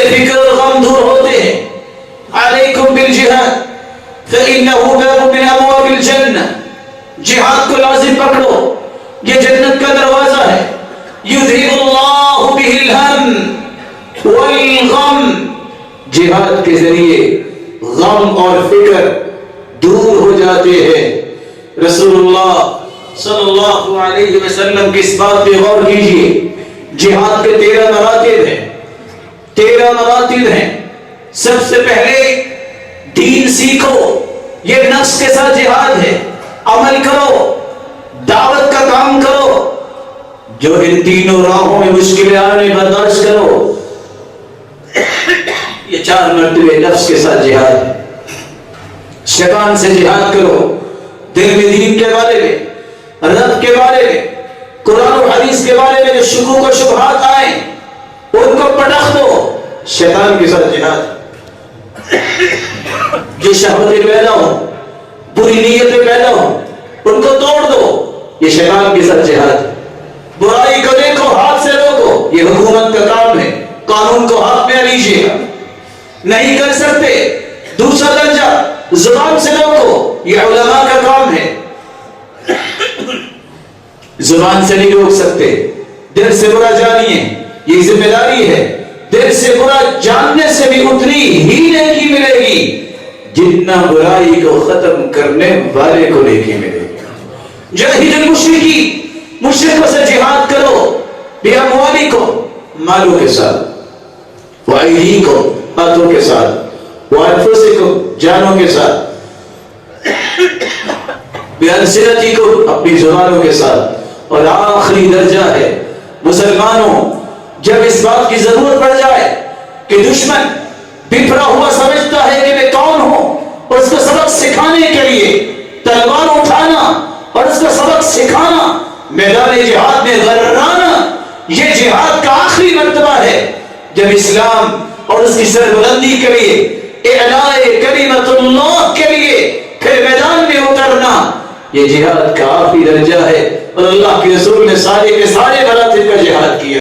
سے فکر اور غم دور ہوتے ہیں. علیکم بالجہاد فإنه باب من ابواب الجنہ. جہاد کو لازم پکڑو، یہ جنت کا دروازہ ہے. یذہب اللہ بہ الہم والغم. جہاد کے ذریعے غم اور فکر دور ہو جاتے ہیں. رسول اللہ صلی اللہ علیہ وسلم کی اس بات پہ غور کیجئے. جہاد کے 13 مراتب ہیں. 13 مراتب ہیں. سب سے پہلے دین سیکھو، یہ نفس کے ساتھ جہاد ہے. عمل کرو، دعوت کا کام کرو. جو ان تینوں راہوں میں مشکلیں آنے برداشت کرو. یہ 4 مرتبے نفس کے ساتھ جہاد ہے. شیطان سے جہاد کرو، دل میں دین کے بارے میں، رب کے بارے میں، قرآن و حدیث کے بارے میں جو شکوک و شبہات آئیں ان کو پٹخ دو. شیطان کے ساتھ جہاد. جو شہوتیں پیدا ہو، بری نیتیں پیدا ہو، ان کو توڑ دو. یہ شیطان کے ساتھ جہاد. برائی کو دیکھو، ہاتھ سے روکو، یہ حکومت کا کام ہے. قانون کو ہاتھ میں لیجیے. نہیں کر سکتے، دوسرا درجہ زبان سے روکو، یہ علماء کا کام ہے. زبان سے نہیں روک سکتے. دل سے برا جانیے، یہ ذمہ داری ہے. دل سے برا جاننے سے بھی اتنی ہی نیکی ملے گی جتنا برائی کو ختم کرنے والے کو نیکی ملے گی. جاہد المشرکین، مشرکوں سے جہاد کرو. بِأَمْوَالِكُمْ، مالوں کے ساتھ، وَأَيْدِيكُمْ، ہاتھوں کے ساتھ، وَأَنفُسِكُمْ، جانوں کے ساتھ، بِأَلْسِنَتِكُمْ، اپنی زبانوں کے ساتھ. اور آخری درجہ ہے مسلمانوں، جب اس بات کی ضرورت پڑ جائے کہ دشمن بپھرا ہوا سمجھتا ہے کہ میں کون ہوں، اور اس کو سبق سکھانے کے لیے تلوار اٹھانا اور اس کو سبق سکھانا، میدان جہاد میں غرانا، یہ جہاد کا آخری مرتبہ ہے. جب اسلام اور اس کی سربلندی کے لیے، اعلاء کلمت اللہ کے لیے پھر میدان میں اترنا، یہ جہاد کا آخری درجہ ہے. اور اللہ کے رسول نے سارے کے سارے مراتب کا جہاد کیا.